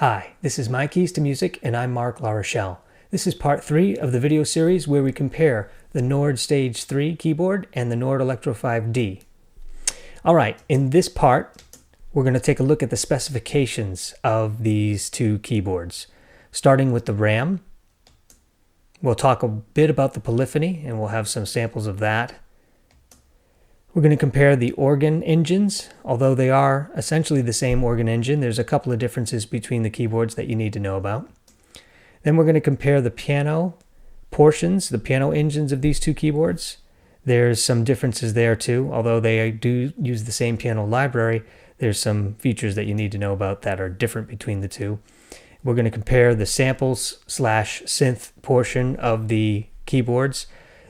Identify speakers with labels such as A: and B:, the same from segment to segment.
A: Hi, this is My Keys to Music, and I'm Marc La Rochelle. This is part 3 of the video series where we compare the Nord Stage 3 keyboard and the Nord Electro 5D. Alright, in this part, we're going to take a look at the specifications of these two keyboards. Starting with the RAM, we'll talk a bit about the Polyphony, and we'll have some samples of that. We're going to compare the organ engines. Although they are essentially the same organ engine, there's a couple of differences between the keyboards that you need to know about. Then we're going to compare the piano portions, the piano engines of these two keyboards. There's some differences there too. Although they do use the same piano library, there's some features that you need to know about that are different between the two. We're going to compare the samples/synth portion of the keyboards.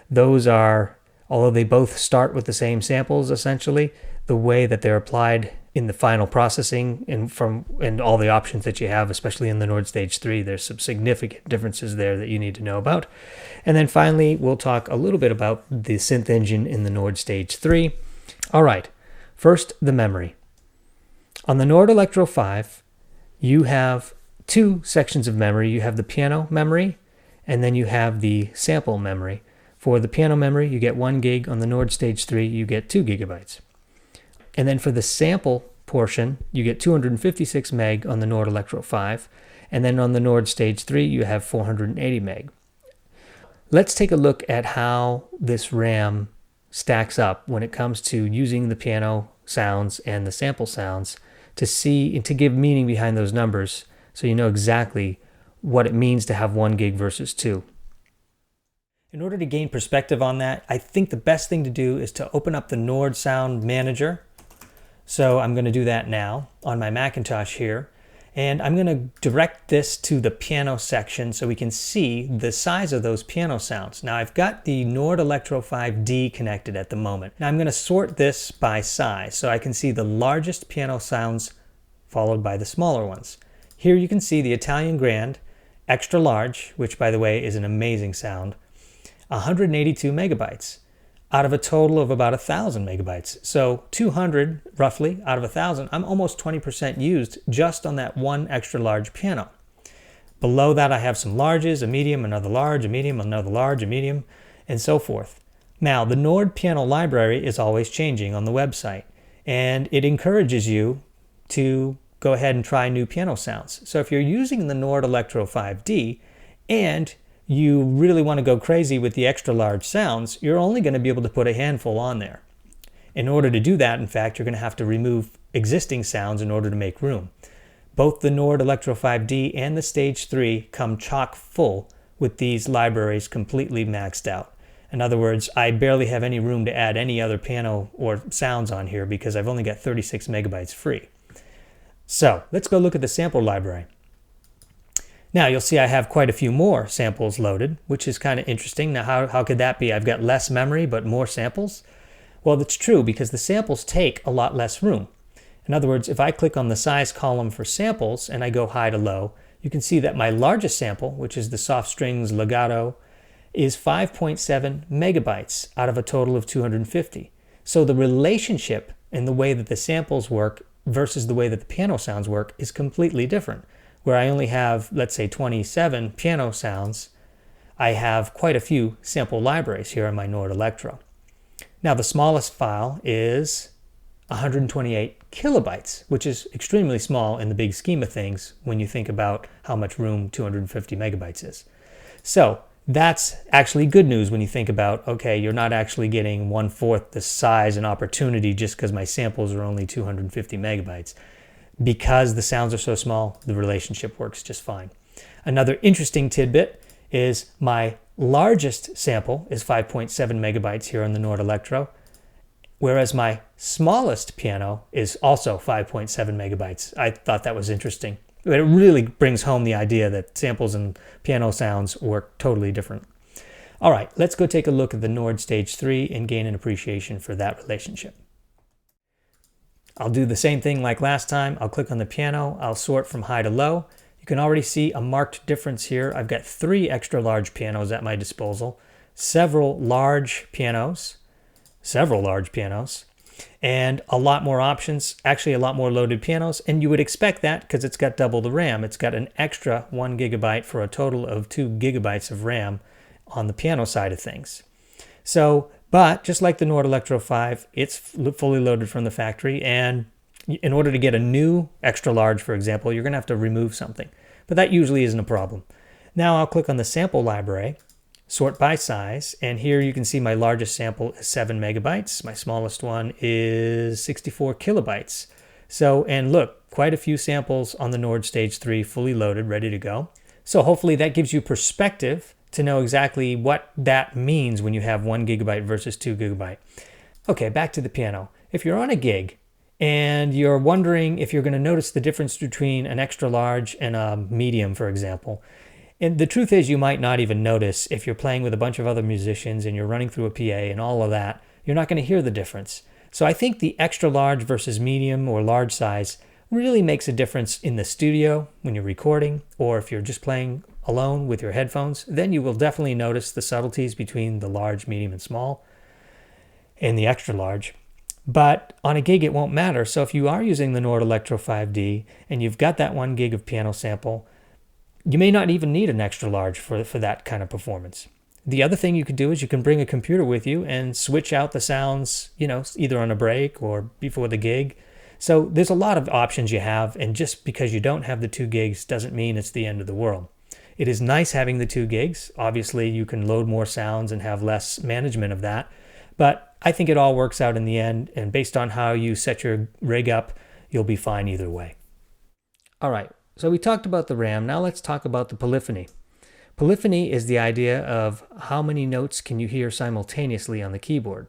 A: Those are, although they both start with the same samples essentially, the way that they're applied in the final processing and all the options that you have, especially in the Nord Stage 3, there's some significant differences there that you need to know about. And then finally, we'll talk a little bit about the synth engine in the Nord Stage 3. All right, first, the memory. On the Nord Electro 5, you have two sections of memory. You have the piano memory, and then you have the sample memory. For the piano memory, you get 1 gig. On the Nord Stage 3, you get 2 gigabytes. And then for the sample portion, you get 256 meg on the Nord Electro 5. And then on the Nord Stage 3, you have 480 meg. Let's take a look at how this RAM stacks up when it comes to using the piano sounds and the sample sounds to see and to give meaning behind those numbers so you know exactly what it means to have 1 gig versus 2. In order to gain perspective on that, I think the best thing to do is to open up the Nord Sound Manager. So I'm going to do that now on my Macintosh here. And I'm going to direct this to the piano section so we can see the size of those piano sounds. Now I've got the Nord Electro 5D connected at the moment. Now I'm going to sort this by size so I can see the largest piano sounds followed by the smaller ones. Here you can see the Italian Grand, extra large, which by the way is an amazing sound, 182 megabytes out of a total of about 1,000 megabytes. So 200 roughly out of 1,000, I'm almost 20% used just on that one extra large piano. Below that I have some larges, a medium, another large, a medium, another large, a medium, and so forth. Now the Nord piano library is always changing on the website, and it encourages you to go ahead and try new piano sounds. So if you're using the Nord Electro 5D and you really want to go crazy with the extra large sounds, you're only going to be able to put a handful on there. In order to do that, in fact, you're going to have to remove existing sounds in order to make room. Both the Nord Electro 5D and the Stage 3 come chock full with these libraries completely maxed out. In other words, I barely have any room to add any other piano or sounds on here because I've only got 36 megabytes free. So let's go look at the sample library. Now you'll see I have quite a few more samples loaded, which is kind of interesting. Now how could that be? I've got less memory but more samples? Well, that's true because the samples take a lot less room. In other words, if I click on the size column for samples and I go high to low, you can see that my largest sample, which is the soft strings legato, is 5.7 megabytes out of a total of 250. So the relationship in the way that the samples work versus the way that the piano sounds work is completely different. Where I only have, let's say, 27 piano sounds, I have quite a few sample libraries here on my Nord Electro. Now the smallest file is 128 kilobytes, which is extremely small in the big scheme of things when you think about how much room 250 megabytes is. So that's actually good news when you think about, okay, you're not actually getting 1/4 the size and opportunity just because my samples are only 250 megabytes. Because the sounds are so small, the relationship works just fine. Another interesting tidbit is my largest sample is 5.7 megabytes here on the Nord Electro, whereas my smallest piano is also 5.7 megabytes. I thought that was interesting. But it really brings home the idea that samples and piano sounds work totally different. All right, let's go take a look at the Nord Stage 3 and gain an appreciation for that relationship. I'll do the same thing like last time. I'll click on the piano. I'll sort from high to low. You can already see a marked difference here. I've got 3 extra large pianos at my disposal, several large pianos, and a lot more options, actually a lot more loaded pianos, and you would expect that because it's got double the RAM. It's got an extra 1 gigabyte for a total of 2 gigabytes of RAM on the piano side of things. So, but just like the Nord Electro 5, it's fully loaded from the factory, and in order to get a new extra large, for example, you're going to have to remove something, but that usually isn't a problem. Now I'll click on the sample library, sort by size, and here you can see my largest sample is 7 megabytes. My smallest one is 64 kilobytes. So, and look, quite a few samples on the Nord Stage 3 fully loaded, ready to go. So hopefully that gives you perspective to know exactly what that means when you have 1 gigabyte versus 2 gigabyte. Okay, back to the piano. If you're on a gig and you're wondering if you're going to notice the difference between an extra large and a medium, for example, and the truth is you might not even notice if you're playing with a bunch of other musicians and you're running through a PA and all of that, you're not going to hear the difference. So I think the extra large versus medium or large size really makes a difference in the studio when you're recording, or if you're just playing alone with your headphones, then you will definitely notice the subtleties between the large, medium, and small and the extra large. But on a gig, it won't matter. So if you are using the Nord Electro 5D and you've got that 1 gig of piano sample, you may not even need an extra large for that kind of performance. The other thing you could do is you can bring a computer with you and switch out the sounds, either on a break or before the gig. So there's a lot of options you have, and just because you don't have the 2 gigs doesn't mean it's the end of the world. It is nice having the 2 gigs. Obviously, you can load more sounds and have less management of that. But I think it all works out in the end, and based on how you set your rig up, you'll be fine either way. All right, so we talked about the RAM. Now let's talk about the polyphony. Polyphony is the idea of how many notes can you hear simultaneously on the keyboard.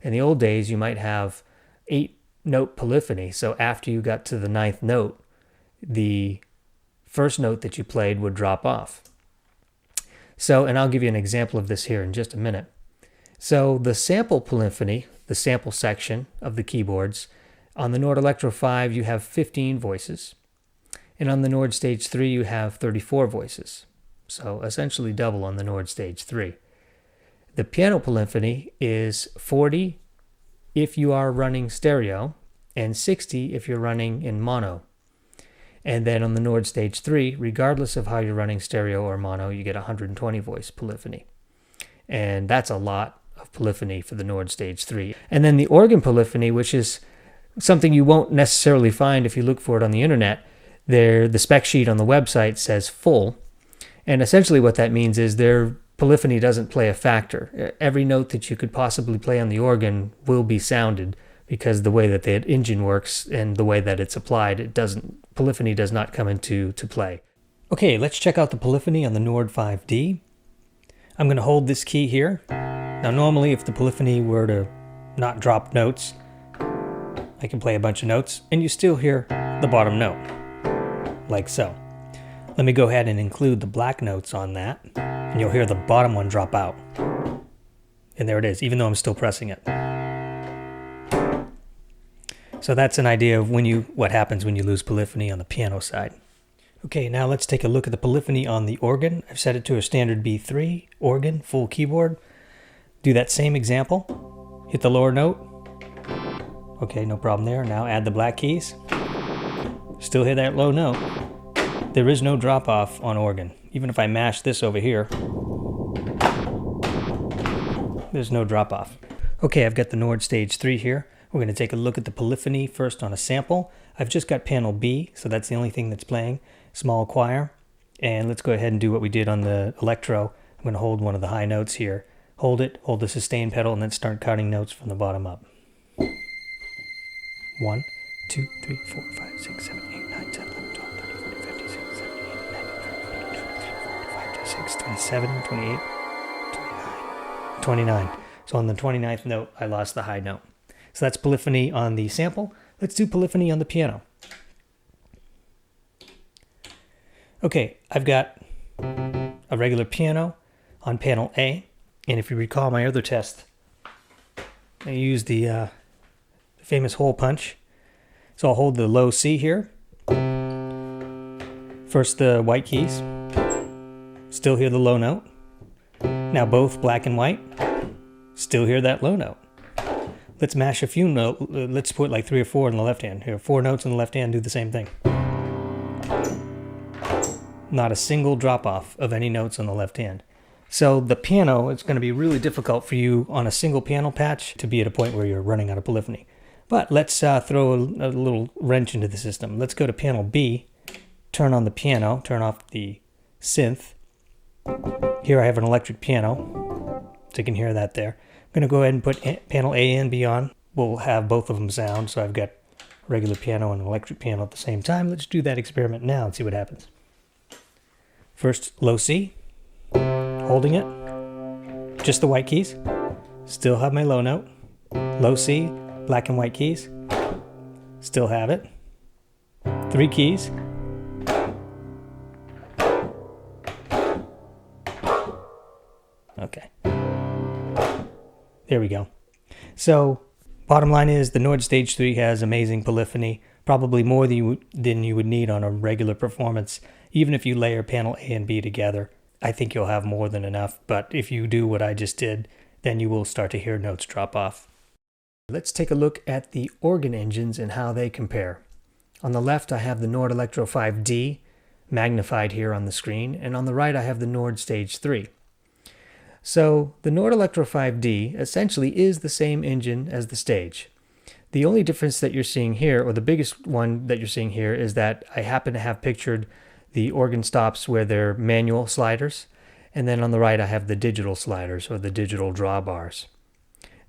A: In the old days, you might have 8-note polyphony. So after you got to the 9th note, the first note that you played would drop off. So, and I'll give you an example of this here in just a minute. So the sample polyphony, the sample section of the keyboards, on the Nord Electro 5 you have 15 voices, and on the Nord Stage 3 you have 34 voices. So essentially double on the Nord Stage 3. The piano polyphony is 40 if you are running stereo and 60 if you're running in mono. And then on the Nord Stage 3, regardless of how you're running stereo or mono, you get 120 voice polyphony. And that's a lot of polyphony for the Nord Stage 3. And then the organ polyphony, which is something you won't necessarily find if you look for it on the internet. The spec sheet on the website says full. And essentially what that means is their polyphony doesn't play a factor. Every note that you could possibly play on the organ will be sounded, because the way that the engine works and the way that it's applied, polyphony does not come into play. Okay, let's check out the polyphony on the Nord 5D. I'm going to hold this key here. Now normally if the polyphony were to not drop notes, I can play a bunch of notes and you still hear the bottom note, like so. Let me go ahead and include the black notes on that, and you'll hear the bottom one drop out. And there it is, even though I'm still pressing it. So that's an idea of what happens when you lose polyphony on the piano side. Okay, now let's take a look at the polyphony on the organ. I've set it to a standard B3, organ, full keyboard. Do that same example. Hit the lower note. Okay, no problem there. Now add the black keys. Still hear that low note. There is no drop off on organ. Even if I mash this over here, there's no drop off. Okay, I've got the Nord Stage 3 here. We're going to take a look at the polyphony first on a sample. I've just got panel B, so that's the only thing that's playing, small choir. And let's go ahead and do what we did on the Electro. I'm going to hold one of the high notes here. Hold it, hold the sustain pedal, and then start counting notes from the bottom up. 1, 2, 3, 4, 5, 6, 7, 8, 9, 10, 11, 12, 13, 14, 15, 16, 17, 18, 19, 20, 21, 22, 23, 24, 25, 26, 27, 28, 29. So on the 29th note, I lost the high note. So that's polyphony on the sample. Let's do polyphony on the piano. Okay, I've got a regular piano on panel A. And if you recall my other test, I used the famous hole punch. So I'll hold the low C here. First the white keys. Still hear the low note. Now both black and white. Still hear that low note. Let's mash a few notes. Let's put like 3 or 4 in the left hand. Here, 4 notes in the left hand do the same thing. Not a single drop off of any notes on the left hand. So the piano, it's going to be really difficult for you on a single piano patch to be at a point where you're running out of polyphony. But let's throw a little wrench into the system. Let's go to panel B, turn on the piano, turn off the synth. Here I have an electric piano, so you can hear that there. I'm going to go ahead and put panel A and B on. We'll have both of them sound, so I've got regular piano and electric piano at the same time. Let's do that experiment now and see what happens. First, low C, holding it, just the white keys. Still have my low note. Low C, black and white keys. Still have it. 3 keys. Okay. There we go. So, bottom line is the Nord Stage 3 has amazing polyphony, probably more than you would need on a regular performance. Even if you layer panel A and B together, I think you'll have more than enough. But if you do what I just did, then you will start to hear notes drop off. Let's take a look at the organ engines and how they compare. On the left, I have the Nord Electro 5D magnified here on the screen, and on the right, I have the Nord Stage 3. So the Nord Electro 5D essentially is the same engine as the Stage. The only difference that you're seeing here, or the biggest one that you're seeing here, is that I happen to have pictured the organ stops where they're manual sliders, and then on the right I have the digital sliders, or the digital drawbars.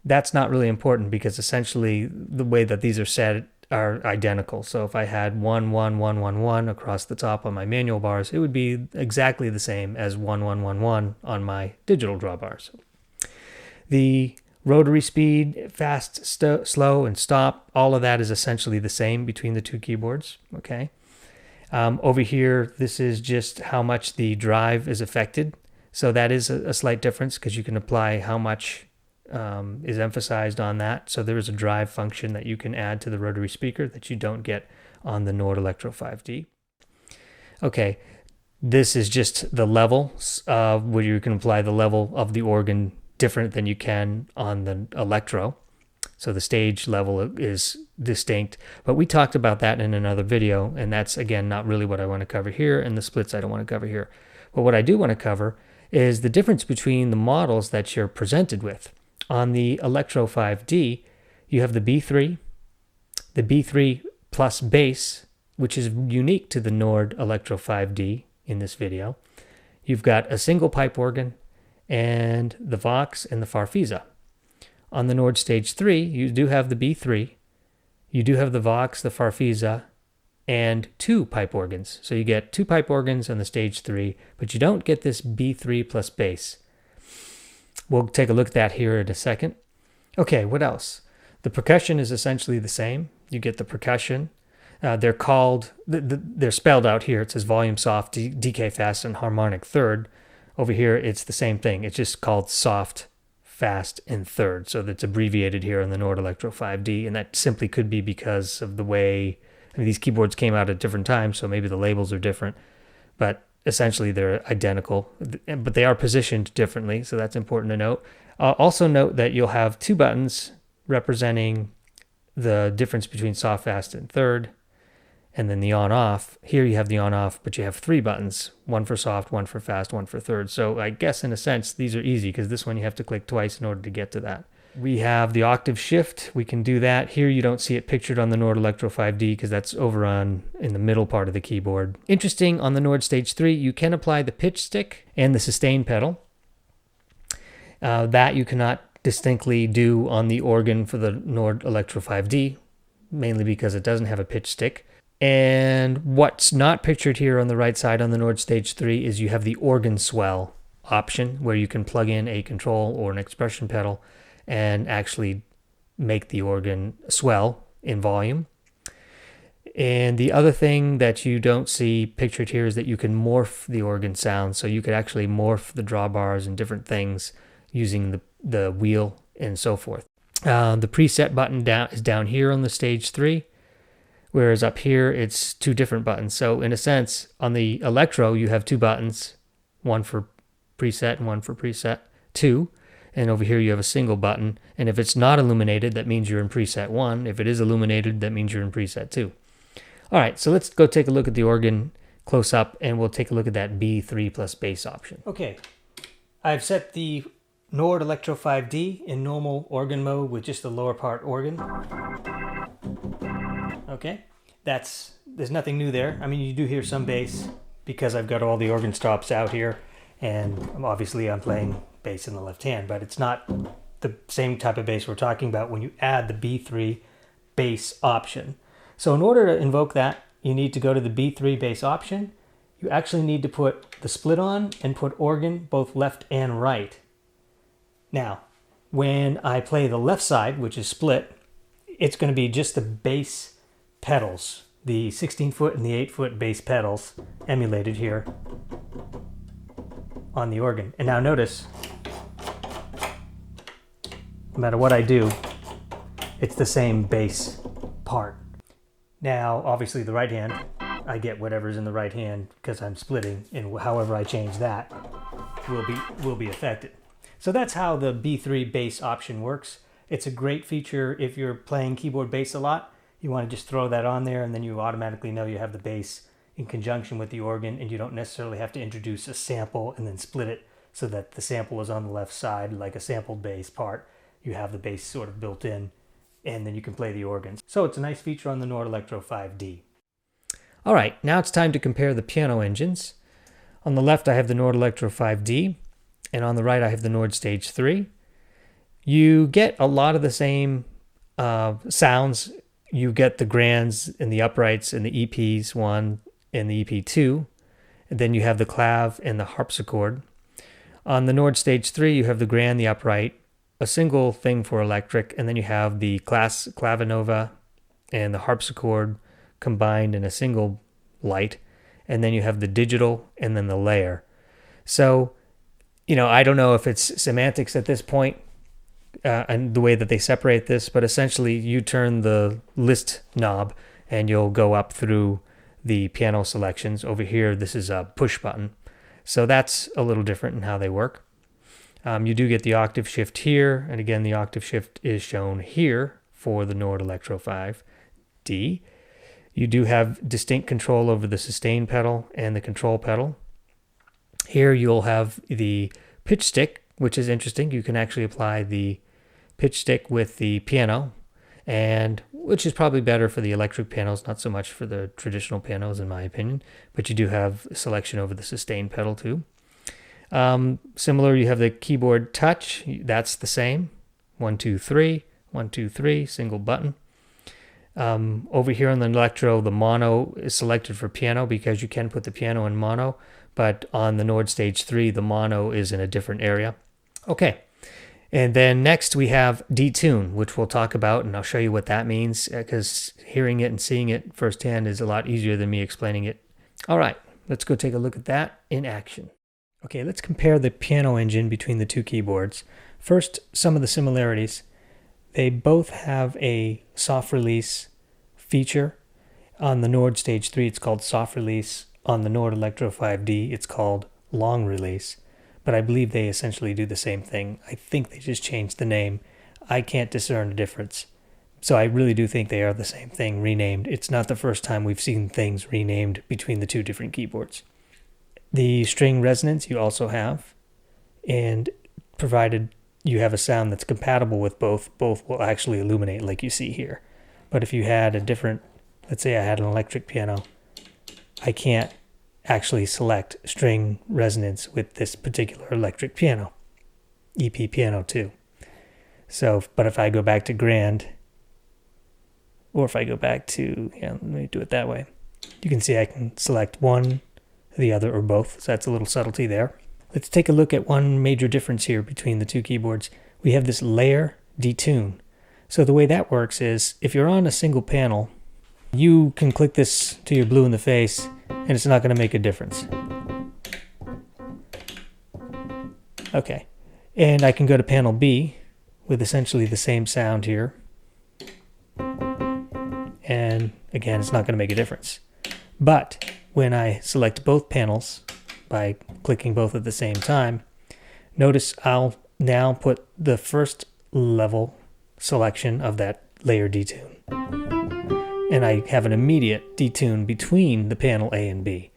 A: That's not really important because essentially the way that these are set are identical. So if I had 1, 1, 1, 1, 1 across the top on my manual bars, it would be exactly the same as 1, 1, 1, 1 on my digital drawbars. The rotary speed, fast, slow, and stop, all of that is essentially the same between the two keyboards. Okay. Over here, this is just how much the drive is affected. So that is a slight difference because you can apply how much is emphasized on that. So there is a drive function that you can add to the rotary speaker that you don't get on the Nord Electro 5D. Okay, this is just the level where you can apply the level of the organ different than you can on the Electro. So the stage level is distinct, but we talked about that in another video, and that's, again, not really what I want to cover here, and the splits I don't want to cover here. But what I do want to cover is the difference between the models that you're presented with. On the Electro 5D, you have the B3 plus bass, which is unique to the Nord Electro 5D in this video. You've got a single pipe organ and the Vox and the Farfisa. On the Nord Stage 3, you do have the B3, you do have the Vox, the Farfisa, and 2 pipe organs. So you get 2 pipe organs on the Stage 3, but you don't get this B3 plus bass. We'll take a look at that here in a second. Okay, what else? The percussion is essentially the same. You get the percussion. They're spelled out here. It says volume soft, decay fast, and harmonic third. Over here, it's the same thing. It's just called soft, fast, and third. So that's abbreviated here on the Nord Electro 5D, and that simply could be because of the way these keyboards came out at different times, so maybe the labels are different. But essentially, they're identical, but they are positioned differently, so that's important to note. Also note that you'll have 2 buttons representing the difference between soft, fast, and third, and then the on-off. Here you have the on-off, but you have 3 buttons, 1 for soft, 1 for fast, 1 for third. So I guess in a sense, these are easy because this one you have to click twice in order to get to that. We have the octave shift. We can do that. Here you don't see it pictured on the Nord Electro 5D because that's over in the middle part of the keyboard. Interesting, on the Nord Stage 3, you can apply the pitch stick and the sustain pedal. That you cannot distinctly do on the organ for the Nord Electro 5D, mainly because it doesn't have a pitch stick. And what's not pictured here on the right side on the Nord Stage 3 is you have the organ swell option where you can plug in a control or an expression pedal and actually make the organ swell in volume. And the other thing that you don't see pictured here is that you can morph the organ sound. So you could actually morph the drawbars and different things using the wheel and so forth. The preset button is down here on the Stage 3, whereas up here it's 2 different buttons. So in a sense, on the Electro, you have 2 buttons, one for preset and one for preset 2. and over here you have a single button. And if it's not illuminated, that means you're in preset 1. If it is illuminated, that means you're in preset 2. All right, so let's go take a look at the organ close up, and we'll take a look at that B3 plus bass option. Okay, I've set the Nord Electro 5D in normal organ mode with just the lower part organ. Okay, there's nothing new there. I mean, you do hear some bass because I've got all the organ stops out here, and obviously I'm playing bass in the left hand, but it's not the same type of bass we're talking about when you add the B3 bass option. So in order to invoke that, you need to go to the B3 bass option. You actually need to put the split on and put organ both left and right. Now, when I play the left side, which is split, it's going to be just the bass pedals, the 16-foot and the 8-foot bass pedals emulated here on the organ. And now notice, no matter what I do, it's the same bass part. Now, obviously the right hand, I get whatever's in the right hand because I'm splitting, and however I change that will be affected. So that's how the B3 bass option works. It's a great feature if you're playing keyboard bass a lot. You want to just throw that on there, and then you automatically know you have the bass in conjunction with the organ, and you don't necessarily have to introduce a sample and then split it so that the sample is on the left side like a sampled bass part. You have the bass sort of built in, and then you can play the organs. So it's a nice feature on the Nord Electro 5D. All right, now it's time to compare the piano engines. On the left, I have the Nord Electro 5D, and on the right, I have the Nord Stage 3. You get a lot of the same sounds. You get the grands and the uprights and the EPs 1 and the EP 2, and then you have the clav and the harpsichord. On the Nord Stage 3, you have the grand, the upright, a single thing for electric, and then you have the clavinova and the harpsichord combined in a single light, and then you have the digital and then the layer. So, I don't know if it's semantics at this point and the way that they separate this, but essentially you turn the list knob and you'll go up through the piano selections. Over here, this is a push button. So that's a little different in how they work. You do get the octave shift here, and again, the octave shift is shown here for the Nord Electro 5D. You do have distinct control over the sustain pedal and the control pedal. Here you'll have the pitch stick, which is interesting. You can actually apply the pitch stick with the piano, and which is probably better for the electric pianos, not so much for the traditional pianos in my opinion, but you do have selection over the sustain pedal too. Similar, you have the keyboard touch. That's the same. 1, 2, 3, 1, 2, 3, single button. Over here on the Electro, the mono is selected for piano because you can put the piano in mono, but on the Nord Stage 3, the mono is in a different area. Okay, and then next we have detune, which we'll talk about, and I'll show you what that means because hearing it and seeing it firsthand is a lot easier than me explaining it. All right, let's go take a look at that in action. Okay, let's compare the piano engine between the two keyboards. First, some of the similarities. They both have a soft release feature. On the Nord Stage 3, it's called soft release. On the Nord Electro 5D, it's called long release. But I believe they essentially do the same thing. I think they just changed the name. I can't discern the difference. So I really do think they are the same thing, renamed. It's not the first time we've seen things renamed between the two different keyboards. The string resonance you also have, and provided you have a sound that's compatible with both will actually illuminate like you see here. But if you had a different, let's say I had an electric piano, I can't actually select string resonance with this particular electric piano, EP piano 2. So, but if I go back to grand, or if I go back to, let me do it that way. You can see I can select one, the other, or both. So that's a little subtlety there. Let's take a look at one major difference here between the two keyboards. We have this layer detune. So the way that works is if you're on a single panel, you can click this till you're blue in the face and it's not going to make a difference. Okay, and I can go to panel B with essentially the same sound here. And again, it's not going to make a difference. But when I select both panels by clicking both at the same time, notice I'll now put the first level selection of that layer detune. And I have an immediate detune between the panel A and B.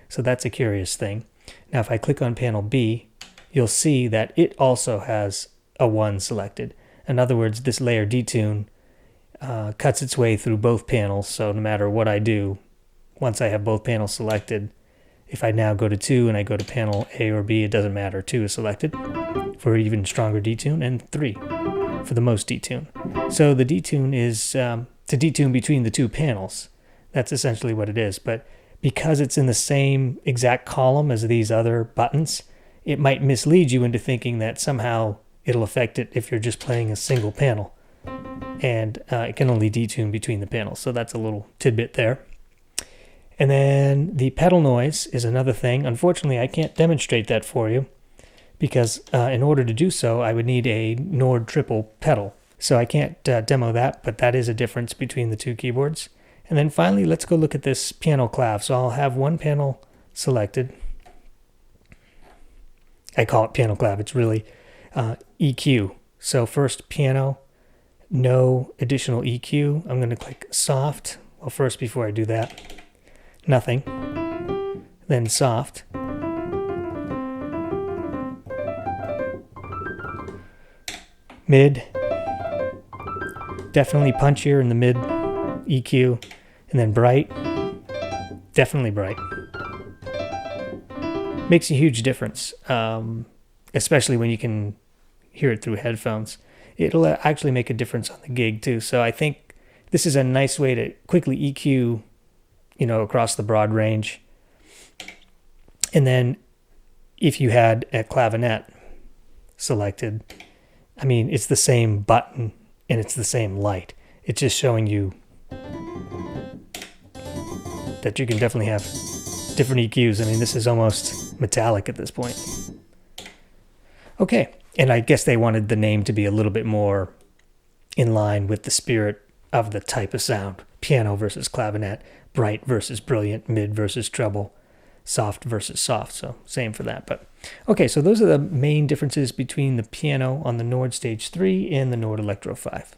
A: So that's a curious thing. Now if I click on panel B, you'll see that it also has a 1 selected. In other words, this layer detune cuts its way through both panels, so no matter what I do, once I have both panels selected, if I now go to 2 and I go to panel A or B, it doesn't matter. 2 is selected for even stronger detune, and 3 for the most detune. So the detune is to detune between the two panels. That's essentially what it is. But because it's in the same exact column as these other buttons, it might mislead you into thinking that somehow it'll affect it if you're just playing a single panel. And it can only detune between the panels. So that's a little tidbit there. And then the pedal noise is another thing. Unfortunately, I can't demonstrate that for you because in order to do so, I would need a Nord triple pedal. So I can't demo that, but that is a difference between the two keyboards. And then finally, let's go look at this piano clav. So I'll have one panel selected. I call it piano clav. It's really EQ. So first piano, no additional EQ. I'm going to click soft. Well, first, before I do that, nothing. Then soft. Mid. Definitely punchier in the mid EQ. And then bright. Definitely bright. Makes a huge difference, especially when you can hear it through headphones. It'll actually make a difference on the gig too. So I think this is a nice way to quickly EQ, across the broad range. And then if you had a clavinet selected, it's the same button and it's the same light. It's just showing you that you can definitely have different EQs. This is almost metallic at this point. Okay, and I guess they wanted the name to be a little bit more in line with the spirit of the type of sound. Piano versus clavinet, bright versus brilliant, mid versus treble, soft versus soft. So same for that. But okay, so those are the main differences between the piano on the Nord Stage 3 and the Nord Electro 5.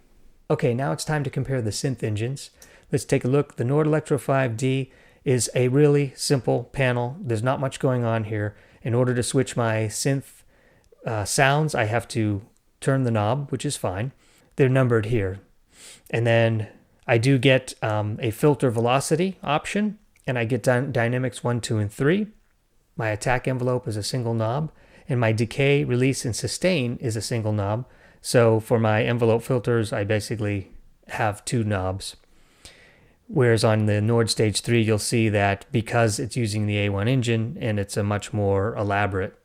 A: Okay, now it's time to compare the synth engines. Let's take a look. The Nord Electro 5D is a really simple panel. There's not much going on here. In order to switch my synth sounds, I have to turn the knob, which is fine. They're numbered here. And then I do get a filter velocity option, and I get dynamics 1, 2, and 3. My attack envelope is a single knob, and my decay, release, and sustain is a single knob. So for my envelope filters, I basically have 2 knobs. Whereas on the Nord Stage 3, you'll see that because it's using the A1 engine and it's a much more elaborate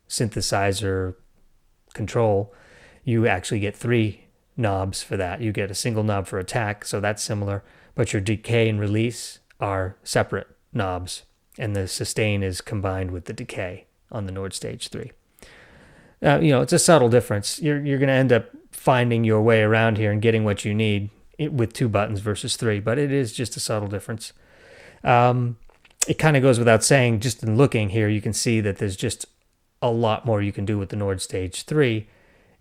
A: synthesizer control, you actually get 3 knobs for that. You get a single knob for attack, so that's similar, but your decay and release are separate knobs, and the sustain is combined with the decay on the Nord Stage 3. It's a subtle difference. You're going to end up finding your way around here and getting what you need with 2 buttons versus 3, but it is just a subtle difference. It kind of goes without saying, just in looking here, you can see that there's just a lot more you can do with the Nord Stage 3.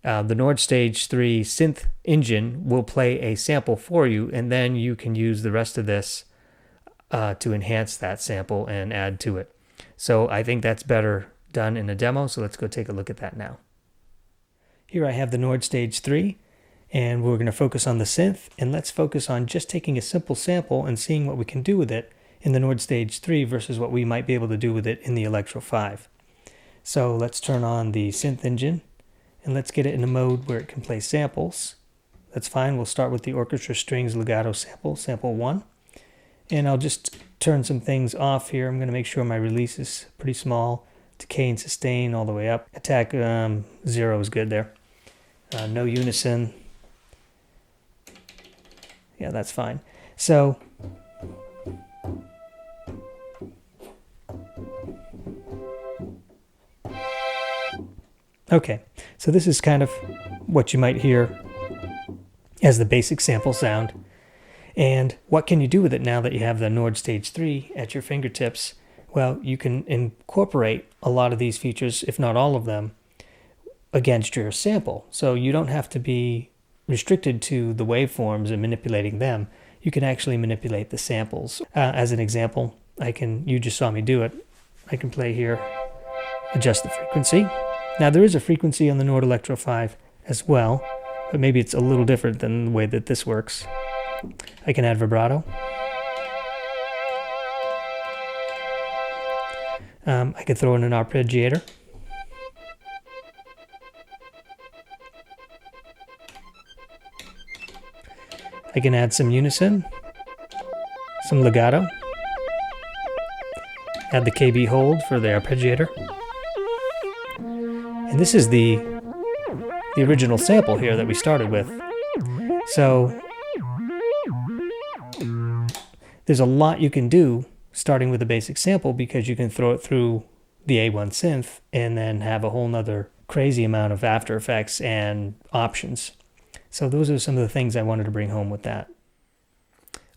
A: The Nord Stage 3 synth engine will play a sample for you, and then you can use the rest of this to enhance that sample and add to it. So I think that's better done in a demo, so let's go take a look at that now. Here I have the Nord Stage 3, and we're going to focus on the synth, and let's focus on just taking a simple sample and seeing what we can do with it in the Nord Stage 3 versus what we might be able to do with it in the Electro 5. So let's turn on the synth engine, and let's get it in a mode where it can play samples. That's fine. We'll start with the orchestra strings legato sample, sample 1. And I'll just turn some things off here. I'm going to make sure my release is pretty small. Decay and sustain all the way up. Attack 0 is good there. No unison. Yeah, that's fine. So okay, so this is kind of what you might hear as the basic sample sound. And what can you do with it now that you have the Nord Stage 3 at your fingertips? Well, you can incorporate a lot of these features, if not all of them, against your sample. So you don't have to be restricted to the waveforms and manipulating them. You can actually manipulate the samples. As an example, you just saw me do it. I can play here, adjust the frequency. Now there is a frequency on the Nord Electro 5 as well, but maybe it's a little different than the way that this works. I can add vibrato. I could throw in an arpeggiator. I can add some unison, some legato, add the KB hold for the arpeggiator. And this is the original sample here that we started with. So there's a lot you can do starting with a basic sample, because you can throw it through the A1 synth and then have a whole nother crazy amount of After Effects and options. So those are some of the things I wanted to bring home with that.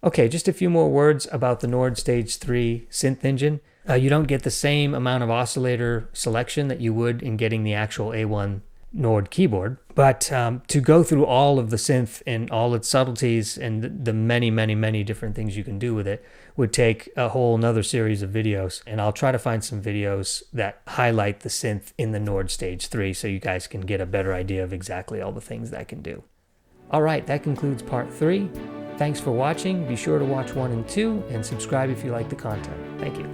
A: Okay, just a few more words about the Nord Stage 3 synth engine. You don't get the same amount of oscillator selection that you would in getting the actual A1 Nord keyboard. But to go through all of the synth and all its subtleties and the many, many, many different things you can do with it would take a whole nother series of videos. And I'll try to find some videos that highlight the synth in the Nord Stage 3 so you guys can get a better idea of exactly all the things that can do. All right, that concludes part 3. Thanks for watching. Be sure to watch 1 and 2 and subscribe if you like the content. Thank you.